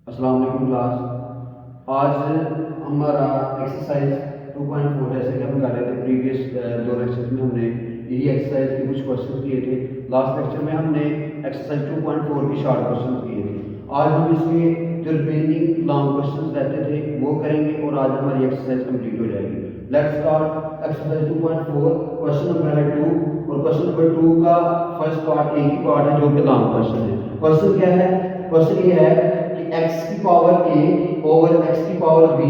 अस्सलाम वालेकुम क्लास। आज हमारा एक्सरसाइज 2.4 जैसे कि हम कर रहे थे प्रीवियस दो लेक्चर्स में हमने यही एक्सरसाइज के कुछ क्वेश्चन किए थे। लास्ट लेक्चर में हमने एक्सरसाइज 2.4 के शॉर्ट क्वेश्चन किए थे। आज हम इसके जो रिमेनिंग लॉन्ग क्वेश्चन रहते थे वो करेंगे और आज हमारी एक्सरसाइज कंप्लीट हो जाएगी। Let's start exercise 2.4। Question number है 2 और क्वेश्चन नंबर 2 का फर्स्ट पार्ट एक ही पार्ट है जो कि लॉन्ग क्वेश्चन है। क्वेश्चन क्या है? क्वेश्चन ये है x की पावर a ओवर x की पावर b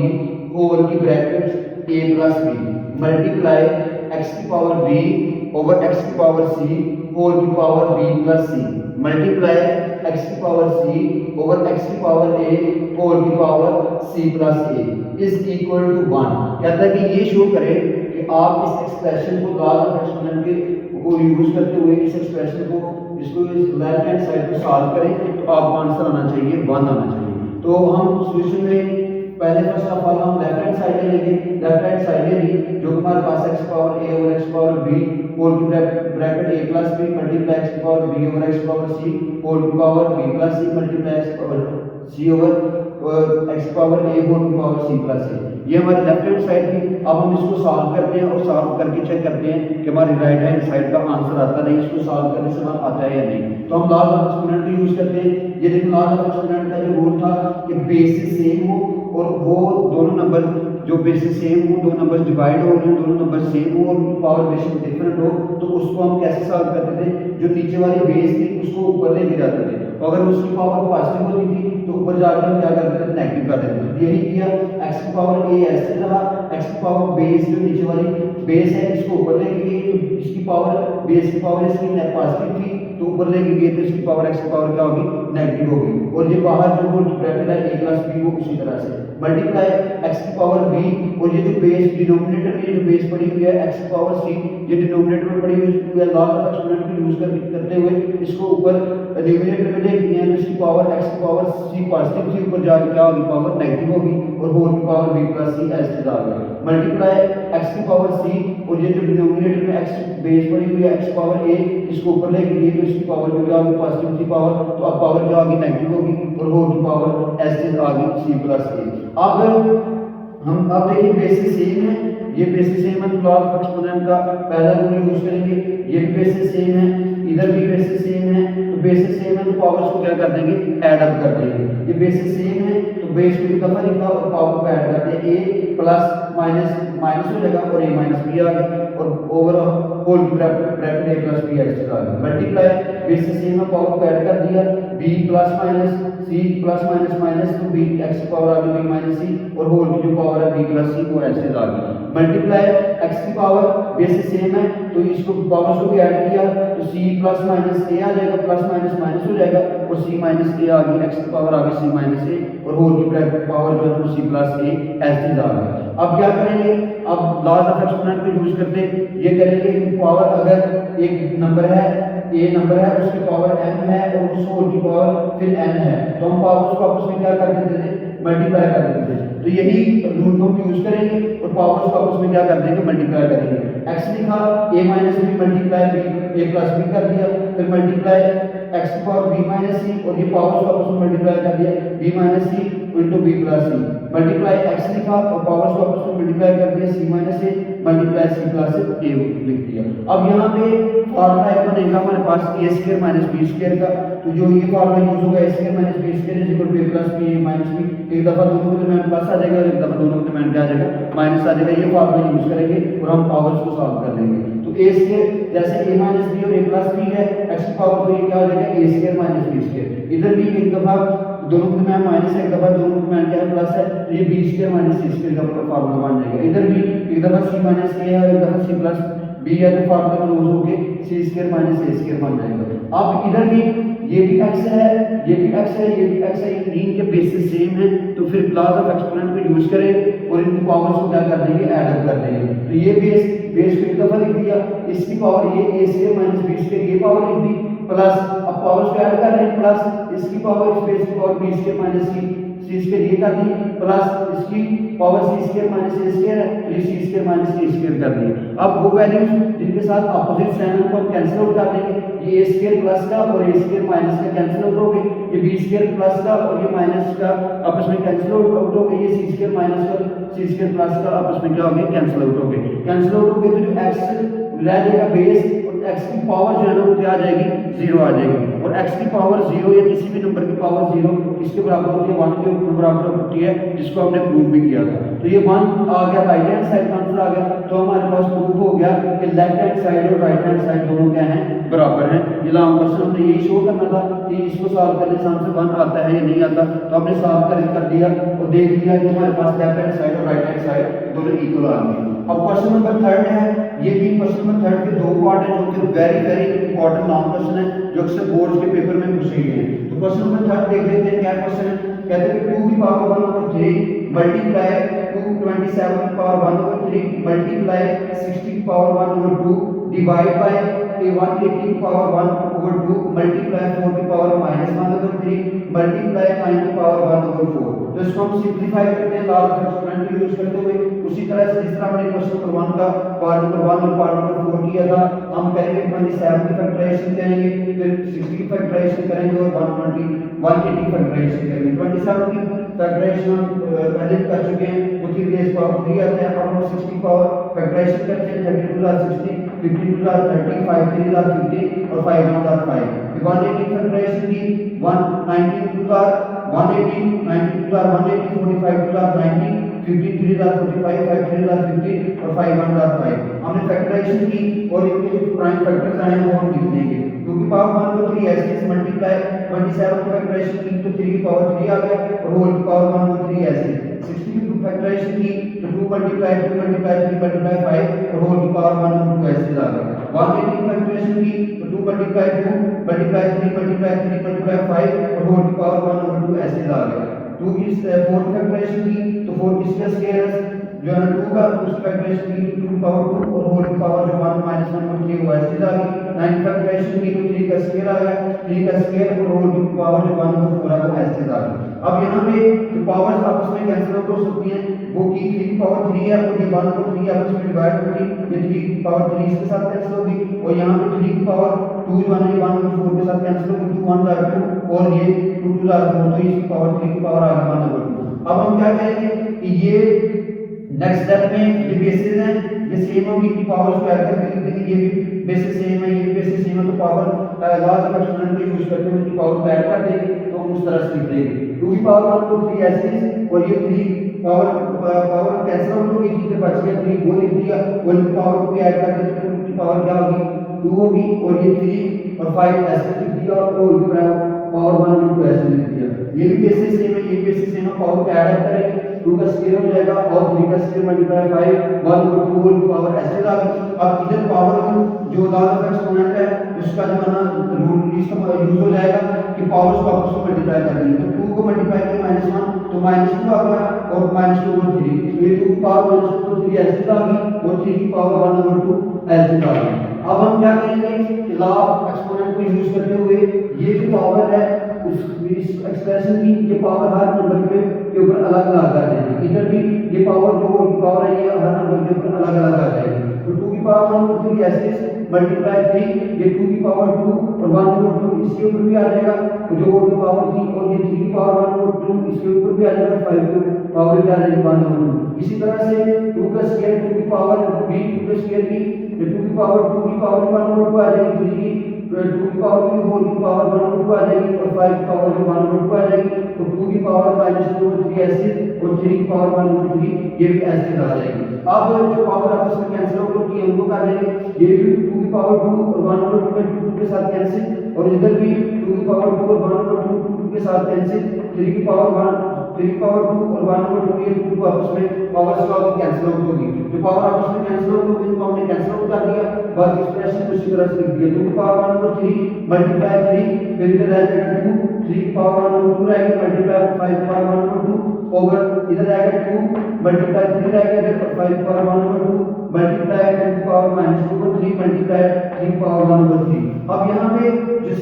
होल की bracket a plus b multiply x की पावर b ओवर x की पावर c होल की power b plus c multiply x की पावर c ओवर x की power a whole की power c plus a is equal to 1। कहता है कि ये शो करे कि आप इस एक्सप्रेशन को लॉ ऑफ एक्सपोनेंट के को यूज करते हुए इस एक्सप्रेशन को इसको इस लेफ्ट हैंड साइड को सॉल्व करें तो आपको आंसर आना चाहिए 1 आना चाहिए। तो हम सॉल्यूशन में पहले फर्स्ट ऑफ ऑल हम लेफ्ट हैंड साइड लेंगे। लेफ्ट हैंड साइड लेंगे जो हमारे पास x power a over x power b whole की bracket a plus b multiply x power b over x power c whole की power b plus c multiply x power c over x power a whole की power c plus a। ये हमारी left hand side थी। अब हम इसको solve करते हैं और सॉल्व करके चेक करते हैं कि हमारी राइट हैंड साइड का आंसर आता नहीं, इसको सॉल्व करने से आता है या नहीं। तो हम लॉ ऑफ एक्सपोनेंट को यूज करते हैं। ये देखो लॉ ऑफ एक्सपोनेंट का जो रूल था कि बेसिस सेम हो और वो दोनों नंबर जो बेसिस सेम हो, दो नंबर डिवाइड हो रहे हैं, दोनों नंबर सेम हो और उनकी पावर बेसिस डिफरेंट हो, तो उसको हम कैसे सॉल्व करते थे? जो नीचे वाली बेस थी उसको ऊपर लेके जाते थे। तो अगर उसकी पावर पॉजिटिव होती थी तो ऊपर जाकर हम क्या करते थे? नेगेटिव कर देते थे। यही किया, x की पावर a ऐसे रहा, x की पावर बेस जो नीचे वाली बेस है इसको ऊपर लेके गई तो इसकी पावर बेस की पावर इसकी पॉजिटिव थी तो ऊपर लेके गए तो इसकी पावर x की पावर क्या होगी? नेगेटिव होगी। और ये बाहर जो ब्रैकेट है a प्लस b वो उसी तरह से मल्टीप्लाई x की पावर b और ये जो बेस डिनोमिनेटर में जो बेस पड़ी हुई है x की पावर c ये डिनोमिनेटर में पड़ी हुई है। लॉ ऑफ एक्सपोनेंट को यूज करते हुए इसको ऊपर डिनोमिनेटर में लेके गए तो इसकी पावर x की पावर c पॉजिटिव थी, ऊपर जाके क्या होगी? पावर नेगेटिव होगी और होल की पावर b प्लस c ऐसे आ गया मल्टीप्लाई x की पावर c और ये जो डिनोमिनेटर में x बेस पड़ी हुई है x पावर a इसको ऊपर लेके गए तो इसकी पावर भी क्या होगी? पॉजिटिव थी पावर, तो अब पावर क्या होगी? नेगेटिव होगी और होल की पावर ऐसे आ गई c प्लस a। अब हम अब देखिए बेसिस सेम है, ये बेसिस सेम है तो लॉ ऑफ एक्सपोनेंट का पहला रूल यूज करेंगे। ये भी बेसिस सेम है, इधर भी बेसिस सेम है, तो बेसिस सेम है तो पावर्स को क्या कर देंगे? ऐड अप कर देंगे। ये बेसिस सेम है तो बेस को एक दफा लिखा और पावर को ऐड कर दिया, a प्लस माइनस माइनस हो जाएगा और a माइनस b आ गया और over whole bracket a plus b ऐसे आ गया मल्टीप्लाई बेसिस सेम है पावर को ऐड कर दिया, b plus minus c plus minus minus तो b x की पावर आ गई b माइनस c और होल की जो पावर है b प्लस c वो ऐसे आ गई मल्टीप्लाई x की पावर बेसिस सेम है तो इसको पावर्स को भी ऐड किया तो c प्लस माइनस a आ जाएगा, प्लस माइनस माइनस हो जाएगा और c माइनस a आ गई, x की पावर आ गई c माइनस a और होल की ब्रैकेट पावर जो है वो c प्लस a ऐसे आ गई। अब क्या करेंगे? अब लॉ ऑफ एक्सपोनेंट को यूज करते ये करेंगे कि पावर अगर एक नंबर है a नंबर है उसकी पावर m है और उस होल की पावर फिर n है तो हम पावर्स को आपस में क्या कर देते थे? मल्टीप्लाई कर देते थे। तो यही रूल को हम यूज करेंगे और पावर्स को आपस में क्या कर देंगे? मल्टीप्लाई करेंगे। x लिखा a minus b multiply b a plus b कर दिया, फिर मल्टीप्लाई x की पावर b माइनस c और ये पावर्स को आपस में मल्टीप्लाई कर दिया b minus c into b plus c multiply x लिखा और पावर्स को आपस में मल्टीप्लाई कर दिया c minus a multiply c plus a लिख दिया। अब यहाँ पे फार्मूला एक बनेगा हमारे पास a square minus b square का, तो जो ये फार्मूला यूज होगा a square minus b square is equal to a plus b minus b, एक दफा दोनों के दरमियान प्लस आ जाएगा और एक दफा दोनों के दरमियान क्या आ जाएगा? माइनस आ जाएगा। ये फार्मूला यूज करेंगे और हम पावर्स को सॉल्व कर लेंगे। तो a स्क्वायर जैसे a माइनस b और a प्लस b है x की पावर तो ये क्या हो जाएगा? a square minus b square. इधर भी एक दफा दोनों के दरमियान माइनस है, एक दफा दोनों के दरमियान क्या है? प्लस है, तो ये b square minus c square का फार्मूला बन जाएगा। इधर भी एक दफा c माइनस a है और एक दफा c प्लस b है तो फार्मूला यूज होके c square minus a square बन जाएगा। अब इधर भी ये भी x है, ये भी x है, ये भी x है, ये तीन के बेसिस सेम है तो फिर लॉ ऑफ एक्सपोनेंट को यूज करें और इनकी पावर्स को क्या कर देंगे? ऐड अप कर देंगे। तो ये बेस को एक दफा लिख दिया, इसकी पावर ये a square minus b square ये पावर लिख दी प्लस अब पावर्स को ऐड कर रहे हैं प्लस इसकी पावर इस बेस की power b square minus c सी स्क्वायर ये कर दी प्लस इसकी पावर सी स्क्वायर माइनस ए स्क्वायर है, तो ये सी स्क्वायर माइनस ए स्क्वायर कर दी। अब वो वैल्यूज जिनके साथ अपोजिट साइन को हम कैंसिल आउट कर देंगे, ये ए स्क्वायर प्लस का और ए स्क्वायर माइनस का कैंसिल आउट हो गए, ये बी स्क्वायर प्लस का और ये माइनस का आपस में कैंसिल आउट हो गए, ये सी स्क्वायर माइनस का सी स्क्वायर प्लस का आपस में क्या हो गया कैंसिल आउट हो गए। कैंसिल आउट हो गए तो जो एक्स रह जाएगा बेस और एक्स की पावर जो है ना वो क्या आ जाएगी, जीरो आ जाएगी। और एक्स की पावर जीरो या किसी भी नंबर की पावर जीरो किसके बराबर होती है, 1 के बराबर होती है, जिसको हमने प्रूव भी किया था। तो ये 1 आ गया, राइट हैंड साइड का आंसर आ गया, तो हमारे पास प्रूफ हो गया कि लेफ्ट हैंड साइड और राइट हैंड साइड दोनों क्या हैं, बराबर हैं। ये लॉन्ग क्वेश्चन हमने यही शो करना था कि इसको सॉल्व करने से आंसर 1 आता है या नहीं आता, तो हमने सॉल्व कर दिया और देख लिया कि हमारे पास लेफ्ट हैंड साइड और राइट हैंड साइड दोनों इक्वल आ गए। अब क्वेश्चन नंबर 3 है, ये भी क्वेश्चन नंबर 3 के दो पार्ट हैं जो कि very very important long question है जो अक्सर बोर्ड के पेपर में पूछे गए हैं। तो क्वेश्चन नंबर 3 देख लेते हैं क्या क्वेश्चन है। कहते हैं कि 2 की पावर 1/3 मल्टीप्लाई 227 की पावर 1/3 मल्टीप्लाई 60 की पावर 1/2 डिवाइड बाय 180 की पावर 1/2 मल्टीप्लाई 4 की पावर -1/3 मल्टीप्लाई 9 की पावर 1/4। तो इसको हम सिंपलीफाई करते हैं लास्ट एक्सपेरिमेंट को यूज करते हुए। उसी तरह से जिस तरह हमने क्वेश्चन नंबर 1 का पार्ट नंबर 1 और पार्ट नंबर 4 किया था, हम करेंगे 27 की फैक्टराइजेशन करेंगे, फिर 60 की फैक्टराइजेशन करेंगे और 180 फैक्टराइजेशन करेंगे। 27 की फैक्टराइजेशन पहले कर चुके हैं, वो 3 बेस पावर 3 आता है। अब हम 60 पावर फैक्टराइजेशन करते हैं, 32 60 52 30 5 3 50 और 5 1 5। 180 फैक्टराइजेशन की 190 180 90 180 45 90 15 3 45 5 3 15 और 5 1 5। हमने फैक्टराइजेशन की और इनके जो प्राइम फैक्टर्स आए हैं वो हम लिख देंगे, क्योंकि पावर 1 को 3 ऐसे से मल्टीप्लाई 27 की फैक्टराइजेशन की तो 3 की पावर 3 आ गया और होल की पावर 1 को 3 ऐसे। 60 की फैक्टराइजेशन की तो 2 मल्टीप्लाई 3 मल्टीप्लाई 5 और होल की पावर 1 को 2 ऐसे आ गया। 180 की फैक्टराइजेशन की तो 2 मल्टीप्लाई 3 मल्टीप्लाई 5 और होल की पावर 1 over 2 ऐसे आ गया। 2 की 4 फैक्टराइजेशन की तो 4 किसका स्क्वायर है जो है 2 का, उसकी फैक्टराइजेशन की तो 2 पावर 2 और होल की पावर जो 1 - 1 और 3 वो ऐसे आ गई। 9 फैक्टराइजेशन की तो 3 का स्क्वायर आ गया, 3 का स्क्वायर और होल की पावर जो 1 over 4 है वो ऐसे आ गई। अब यहाँ पे जो पावर्स आपस में कैंसिल आउट हो सकती हैं वो की 3 की पावर 3 है और ये 1 over 3 आपस में डिवाइड होगी, ये 3 की पावर 3 इसके साथ कैंसिल होगी और यहाँ पे 3 की पावर 2 जो है 1 over 4 के साथ कैंसिल होगी, 2 1 are 2 और ये 2 2 are 4, तो इसकी पावर 3 की पावर आ गई 1 over 2। अब हम क्या करेंगे कि ये नेक्स्ट स्टेप में ये बेसिस हैं, ये सेम होगी कि पावर स्क्वायर करके लिख देंगे, ये भी बेसिस सेम है, ये बेसिस सेम है, तो पावर लॉज ऑफ एक्सपोनेंट को यूज करते हुए इनकी पावर को ऐड कर देंगे, तो हम उस तरह से लिख देंगे 2 की पावर 1 को 3 ऐसे और ये 3 पावर कैंसिल आउट होगी, 3 से बच गया 3 वो लिख दिया, 1 की पावर को भी ऐड कर देंगे तो उनकी पावर क्या होगी 2 होगी और ये 3 और 5 ऐसे लिख दिया और होल की पावर 1 into ऐसे लिख दिया। ये भी बेसिस सेम है, ये बेसिस सेम है, पावर को ऐड करेंगे 2 का स्क्वायर हो जाएगा और 3 का स्क्वायर मल्टीप्लाई 5 1 over 2 होल की पावर ऐसे आ गई। अब इधर पावर जो लॉज ऑफ एक्सपोनेंट है उसका जो है ना रूल इसका यूज हो जाएगा कि पावर्स को आपस में मल्टीप्लाई कर देंगे, तो 2 को मल्टीप्लाई किया -1 तो -2 आ गया और -2 over 3, तो ये 2 की पावर -2 तो 3 ऐसे आ गई और 3 की पावर 1 over 2 ऐसे आ गई। अब हम क्या करेंगे लॉ ऑफ एक्सपोनेंट को यूज करते हुए ये जो पावर है उस एक्सप्रेशन की ये पावर हर नंबर के ऊपर अलग-अलग आ जाएगी। इधर भी ये पावर जो पावर है ये हर नंबर के ऊपर अलग-अलग आ जाएगी। तो 2 की पावर 1 over 3 ऐसे मल्टीप्लाई 3 ये 2 की पावर 2 और 1 over 2 इसके ऊपर भी आ जाएगा, तो जो की पावर 3 और ये 3 की पावर 1 over 2 इसके ऊपर भी आ जाएगा, 5 की पावर क्या आ जाएगी 1 over 2। इसी तरह से 2 का स्क्वायर 2 की पावर भी 2 का स्क्वायर भी 2 की पावर 2 की पावर 1 over 2 आ जाएगी, 3 की 2 की पावर भी होल की पावर 1 over 2 आ जाएगी और 5 की पावर भी 1 over 2 आ जाएगी, तो 2 की पावर -2 over 3 ऐसे और 3 की पावर 1 over 3 ये भी ऐसे आ जाएगी। अब जो पावर आपस में कैंसिल आउट होती है उनको कर लेंगे, ये भी 2 की पावर 2 और 1 over 2 में 2 के साथ कैंसिल और इधर भी 2 की पावर 2 और 1 over 2 2 के साथ कैंसिल, 3 की पावर 1 3 की पावर 2 और 1 over 2 ये 2 आपस में पावर्स का कैंसिल आउट होगी, जो पावर आपस में कैंसिल आउट होगी उनको हमने कैंसिल आउट कर दिया, बाकी एक्सप्रेशन उसी तरह से लिख दिया। 2 की पावर 1 over 3 मल्टीप्लाई 3 फिर इधर रह जाएगा 2 3 की पावर 1 over 2 रहेगी मल्टीप्लाई 5 की पावर 1 over 2 ओवर इधर आएगा 2 मल्टीप्लाई 3 रहेगा इधर 5 की पावर 1 over 2 मल्टीप्लाई 2 की पावर -2/3 मल्टीप्लाई 3 की पावर 1/3। अब यहाँ पे जो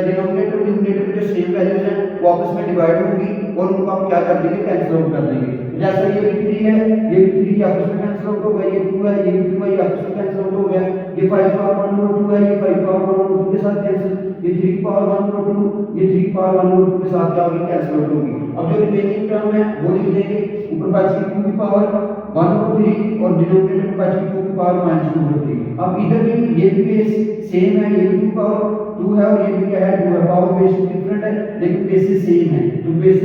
डिनोमिनेटर और न्यूमरेटर में जो सेम वैल्यूज हैं वो आपस में डिवाइड होंगी और उनको हम क्या कर देंगे, कैंसिल आउट कर देंगे। जैसा ये भी 3 है, ये भी 3 आपस में कैंसिल आउट हो गया, ये 2 है, ये भी 2 है, ये आपस में कैंसिल आउट हो गया, ये 5 पावर 1/2 है, ये 5 पावर 1/2 के साथ कैंसिल, ये 3 की पावर 1/2, ये 3 की पावर 1/2 के साथ क्या होगी, कैंसिल आउट होगी। अब जो रिमेनिंग टर्म है वो लिख देंगे, ऊपर बची 2 की पावर 1/3 और डिनोमिनेटर में बची 2 की पावर -2/3। अब इधर भी ये भी बेस सेम है, ये भी 2 पावर 2 है और ये भी क्या है 2 है। पावर बेस डिफरेंट है लेकिन बेसिस सेम है। तो बेस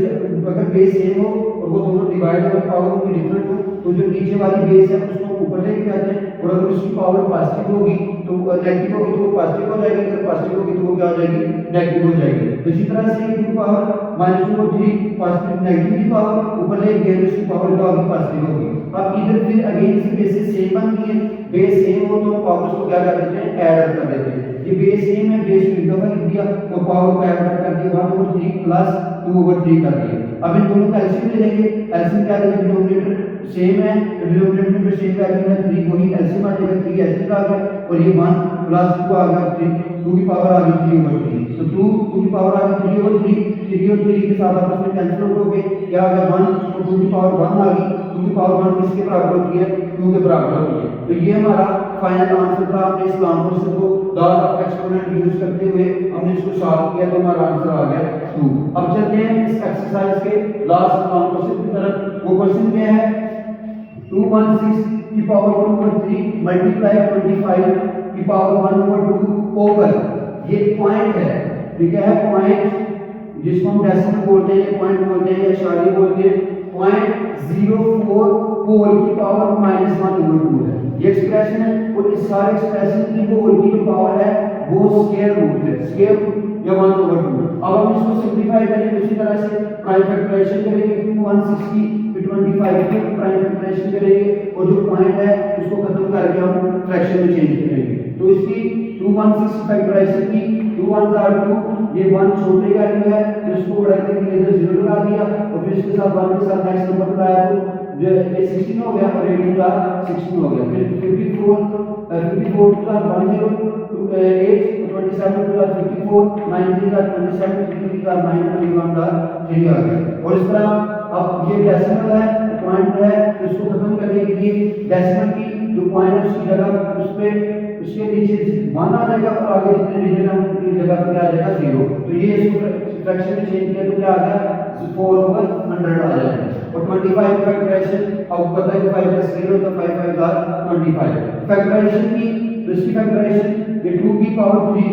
अगर बेस सेम हो और वो दोनों डिवाइड हो, पावर की डिफरेंट हो, तो जो नीचे वाली बेस है उसको ऊपर लेके आते हैं और अगर उसकी पावर पॉजिटिव होगी तो नेगेटिव होगी तो वो पॉजिटिव हो जाएगी, अगर पॉजिटिव होगी तो वो क्या हो जाएगी, नेगेटिव हो जाएगी। तो इसी तरह से 2 पावर -2/3 पॉजिटिव नेगेटिव की पावर ऊपर ले गए उसकी पावर क्या होगी, पॉजिटिव होगी। अब इधर फिर अगेन से बेसिस सेम बनती है, बेस सेम हो तो पावर्स को क्या कर देते हैं, ऐड कर देते हैं। ये बेस सेम है, बेस को एक दफा लिख दिया तो पावर को ऐड कर दिया 1/3 प्लस 2/3 कर दिया। अब इन दोनों का एलसीएम ले लेंगे, एलसीएम क्या लेंगे, डिनोमिनेटर सेम है, डिनोमिनेटर में जो सेम वैल्यू है 3 वही एलसीएम आ जाएगा, 3 एलसीएम आ गया और ये 1 प्लस 2 आ गया, 2 की पावर आ गई 3/3। तो 2 की पावर आ गई 3/3, 3 और 3 के साथ आपस में कैंसिल आउट हो गए, क्या आ गया 1 और 2 की पावर 1 आ गई। 2 की पावर 1 किसके बराबर होती है, 2 के बराबर होती है। तो ये हमारा फाइनल आंसर था। हमने इस लॉन्ग क्वेश्चन को लॉज ऑफ एक्सपोनेंट यूज करते हुए हमने इसको सॉल्व किया तो हमारा आंसर आ गया 2। अब चलते हैं इस एक्सरसाइज के लास्ट लॉन्ग क्वेश्चन की तरफ। वो क्वेश्चन क्या है, 216 की पावर 2/3 मल्टीप्लाई 25 की पावर 1/2 ओवर, ये पॉइंट है, ठीक है, पॉइंट जिसको हम डेसिमल बोलते हैं, पॉइंट बोलते हैं या इशारे बोलते हैं, 0.04 होल की पावर -1/2 है। ये एक्सप्रेशन है और इस सारे एक्सप्रेशन की होल की जो पावर है वो स्क्वायर रूट है, स्क्वायर रूट या 1/2। अब हम इसको सिंपलीफाई करेंगे, उसी तरह से प्राइम फैक्टराइजेशन करेंगे, 216 फिर 25 के प्राइम फैक्टराइजेशन करेंगे और जो पॉइंट है उसको खत्म करके हम फ्रैक्शन में चेंज करेंगे। तो इसकी 216 फैक्टराइजेशन की 2 1 are 2, ये 1 छोटे वैल्यू है तो इसको बढ़ाने के लिए इधर 0 लगा दिया और फिर इसके साथ 1 के साथ नेक्स्ट नंबर लगाया तो ये 16 हो गया और 18 का 16 हो गया। फिर 54 का 10 to 8 27 to 54 93 का 27 53 का 9 21 का 3 आ गया। और इस तरह अब ये डेसिमल है, पॉइंट है, तो इसको खत्म करने के लिए डेसिमल की जो पॉइंट है उसकी जगह उस पे उसके नीचे 1 आ जाएगा और आगे जितने डिजिट हैं उनकी जगह पे क्या आ जाएगा 0। तो ये इसको फ्रैक्शन में चेंज किया तो क्या आ गया 4/100 आ जाएगा। और 25 फैक्टराइजेशन, अब पता है कि 5 + 0 तो 5 5 का 25 फैक्टराइजेशन की, तो इसकी फैक्टराइजेशन ये 2 की पावर 3